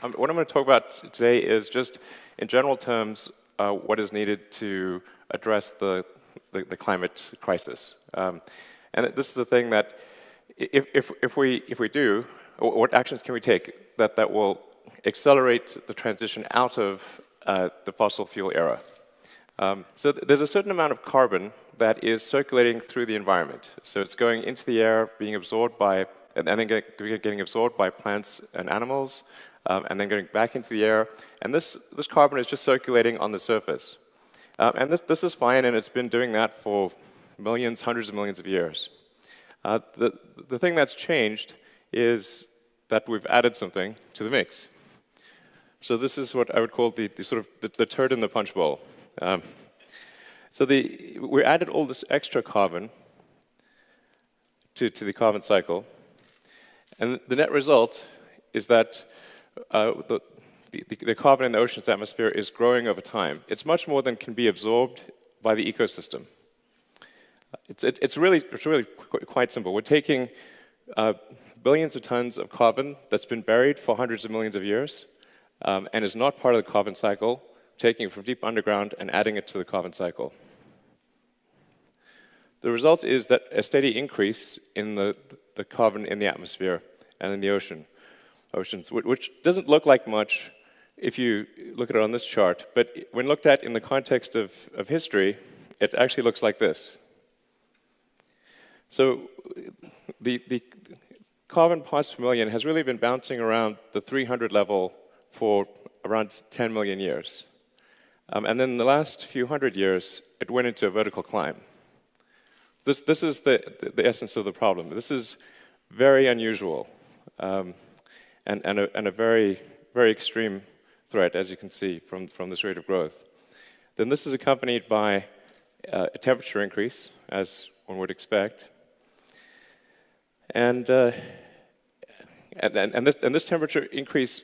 What I'm going to talk about today is just, in general terms, what is needed to address the climate crisis. And this is the thing that, if we do, what actions can we take that will accelerate the transition out of the fossil fuel era? So there's a certain amount of carbon that is circulating through the environment. So it's going into the air, being absorbed by, and then getting absorbed by plants and animals, and then going back into the air. And this carbon is just circulating on the surface. And this is fine, and it's been doing that for millions, hundreds of millions of years. The thing that's changed is that we've added something to the mix. So this is what I would call the sort of the turd in the punch bowl. So we added all this extra carbon to the carbon cycle, and the net result is that the carbon in the ocean's atmosphere is growing over time. It's much more than can be absorbed by the ecosystem. It's really quite simple. We're taking billions of tons of carbon that's been buried for hundreds of millions of years and is not part of the carbon cycle, taking it from deep underground and adding it to the carbon cycle. The result is that a steady increase in the carbon in the atmosphere and in the oceans, which doesn't look like much if you look at it on this chart, but when looked at in the context of history, it actually looks like this. So the carbon parts per million has really been bouncing around the 300 level for around 10 million years. And then in the last few hundred years, it went into a vertical climb. This is the essence of the problem. This is very unusual and a very, very extreme threat, as you can see from this rate of growth. Then this is accompanied by a temperature increase, as one would expect. And this temperature increase,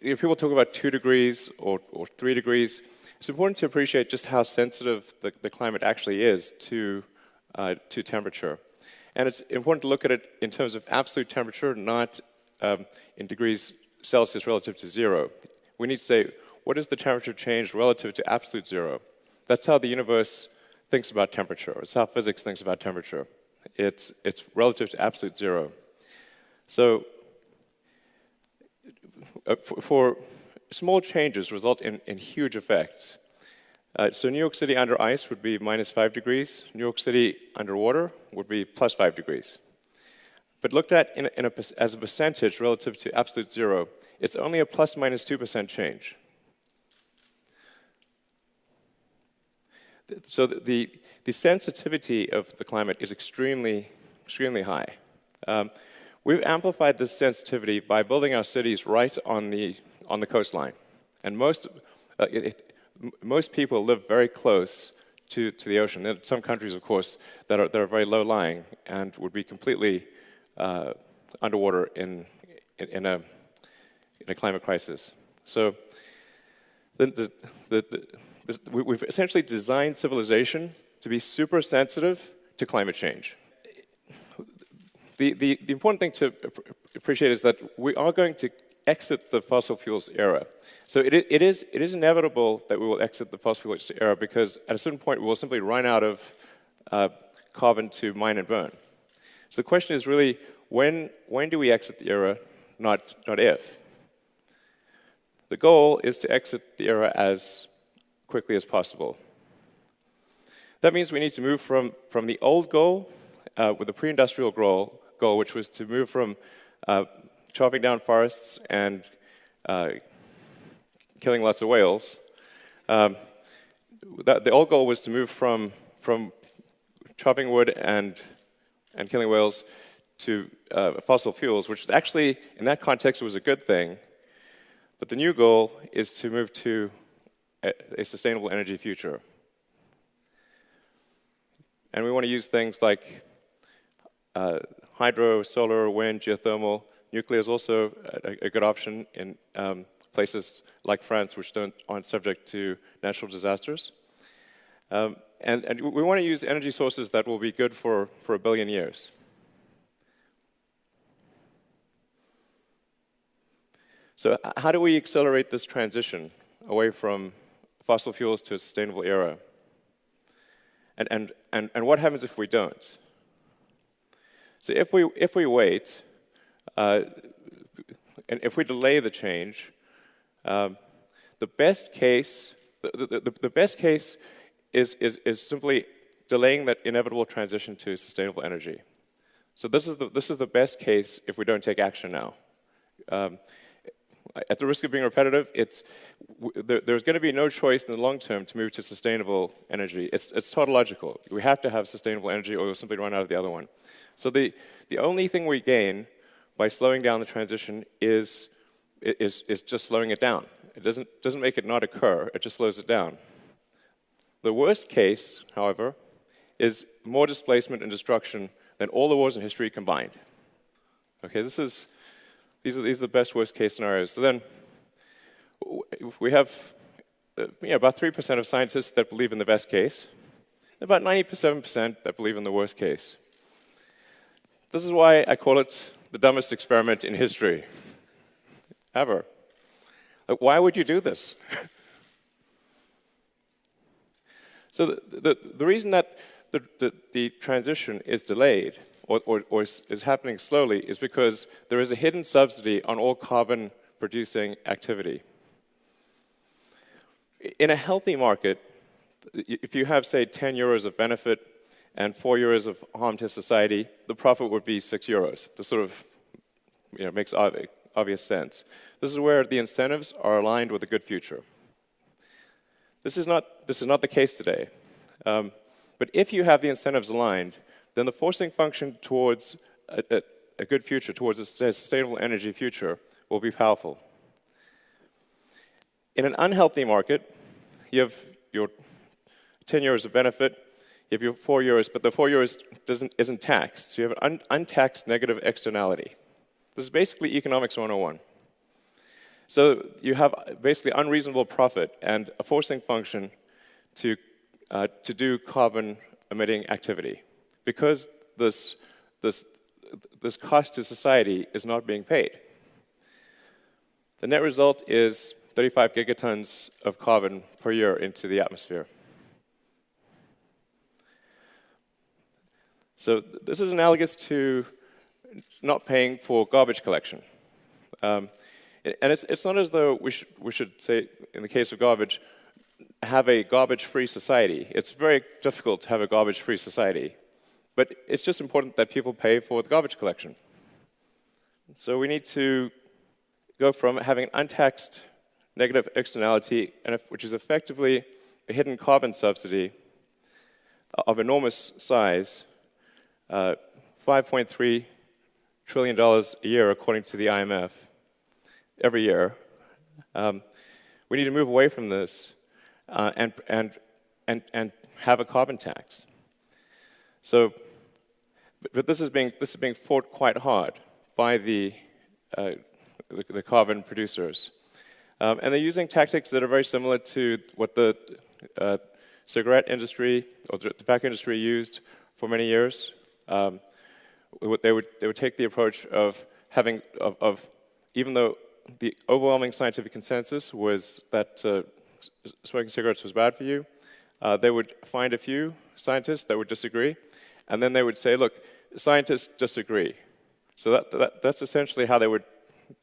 if people talk about 2 degrees or 3 degrees, it's important to appreciate just how sensitive the climate actually is to temperature. And it's important to look at it in terms of absolute temperature, not in degrees Celsius relative to 0. We need to say, what is the temperature change relative to absolute 0? That's how the universe thinks about temperature. It's how physics thinks about temperature. It's relative to absolute 0. So for small changes result in huge effects. So New York City under ice would be -5 degrees. New York City underwater would be +5 degrees. But looked at as a percentage relative to absolute 0, it's only a ±2% change. So the sensitivity of the climate is extremely high. We've amplified this sensitivity by building our cities right on the coastline, and most people live very close to the ocean. There are some countries, of course, that are very low-lying and would be completely underwater in a climate crisis. So we've essentially designed civilization to be super sensitive to climate change. The important thing to appreciate is that we are going to exit the fossil fuels era. So it is inevitable that we will exit the fossil fuels era because at a certain point we will simply run out of carbon to mine and burn. So the question is really, when do we exit the era, not if. The goal is to exit the era as quickly as possible. That means we need to move from the old goal, with the pre-industrial goal, which was to move from chopping down forests and killing lots of whales. The old goal was to move from chopping wood and killing whales to fossil fuels, which actually, in that context, was a good thing. But the new goal is to move to a sustainable energy future. And we want to use things like hydro, solar, wind, geothermal. Nuclear is also a good option in places like France, which aren't subject to natural disasters. And we want to use energy sources that will be good for 1 billion years. So how do we accelerate this transition away from fossil fuels to a sustainable era? And what happens if we don't? So if we wait, and if we delay the change, the best case is simply delaying that inevitable transition to sustainable energy. So this is the best case if we don't take action now. At the risk of being repetitive, there's going to be no choice in the long term to move to sustainable energy. It's tautological. We have to have sustainable energy, or we'll simply run out of the other one. So the only thing we gain by slowing down the transition is just slowing it down. It doesn't make it not occur. It just slows it down. The worst case, however, is more displacement and destruction than all the wars in history combined. Okay, these are the best worst case scenarios. So then we have about 3% of scientists that believe in the best case, about 97% that believe in the worst case. This is why I call it the dumbest experiment in history ever. Like, why would you do this? So the reason that the transition is delayed or is happening slowly is because there is a hidden subsidy on all carbon-producing activity. In a healthy market, if you have, say, 10 euros of benefit and 4 euros of harm to society, the profit would be 6 euros. This sort of makes obvious sense. This is where the incentives are aligned with a good future. This is not the case today. But if you have the incentives aligned, then the forcing function towards a good future, towards a sustainable energy future, will be powerful. In an unhealthy market, you have your 10 euros of benefit, you have your 4 euros, but the 4 euros isn't taxed. So you have an untaxed negative externality. This is basically economics 101. So you have basically unreasonable profit and a forcing function to do carbon-emitting activity, because this cost to society is not being paid. The net result is 35 gigatons of carbon per year into the atmosphere. So this is analogous to not paying for garbage collection. And it's not as though we should say, in the case of garbage, have a garbage-free society. It's very difficult to have a garbage-free society. But it's just important that people pay for the garbage collection. So we need to go from having an untaxed negative externality, which is effectively a hidden carbon subsidy of enormous size, $5.3 trillion a year, according to the IMF, every year. We need to move away from this and have a carbon tax. So, but this is being fought quite hard by the carbon producers, and they're using tactics that are very similar to what the cigarette industry or the tobacco industry used for many years. They would take the approach of even though the overwhelming scientific consensus was that smoking cigarettes was bad for you, they would find a few scientists that would disagree, and then they would say, look, scientists disagree. So that's essentially how they would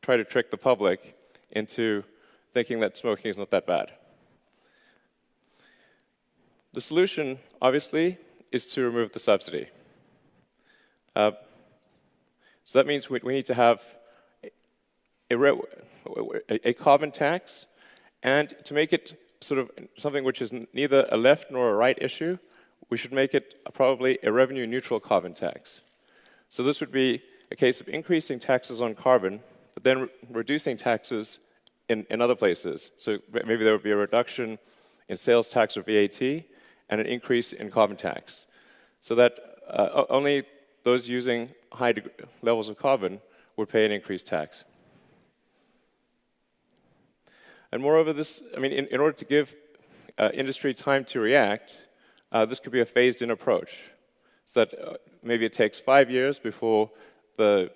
try to trick the public into thinking that smoking is not that bad. The solution, obviously, is to remove the subsidy. So that means we need to have a carbon tax, and to make it sort of something which is neither a left nor a right issue, we should make it probably a revenue-neutral carbon tax. So this would be a case of increasing taxes on carbon, but then reducing taxes in other places. So maybe there would be a reduction in sales tax or VAT, and an increase in carbon tax, so that only those using high levels of carbon would pay an increased tax. And moreover, in order to give industry time to react, this could be a phased-in approach. So that maybe it takes 5 years before the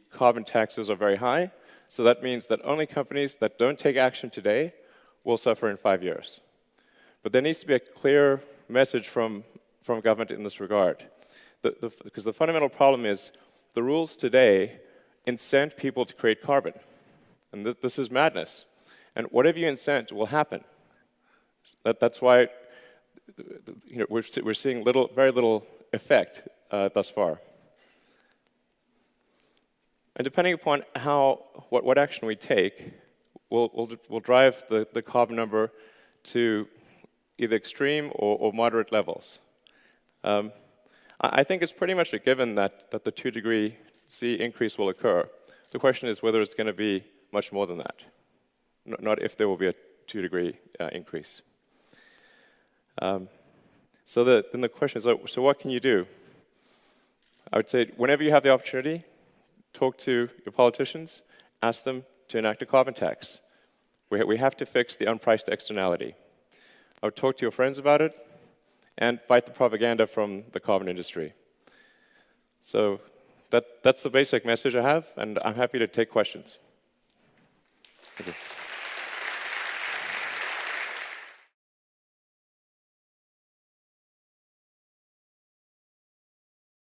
carbon taxes are very high, So that means that only companies that don't take action today will suffer in 5 years. But there needs to be a clear message from government in this regard. Because the fundamental problem is the rules today incent people to create carbon. And this is madness. And whatever you incent will happen. That's why we're seeing very little effect thus far. And depending upon what action we take, will drive the carbon number to either extreme or moderate levels. I think it's pretty much a given that the 2 degree C increase will occur. The question is whether it's going to be much more than that, not if there will be a 2 degree increase. So then the question is, so what can you do? I would say whenever you have the opportunity, talk to your politicians, ask them to enact a carbon tax. We have to fix the unpriced externality. I would talk to your friends about it and fight the propaganda from the carbon industry. So that's the basic message I have, and I'm happy to take questions. Thank you.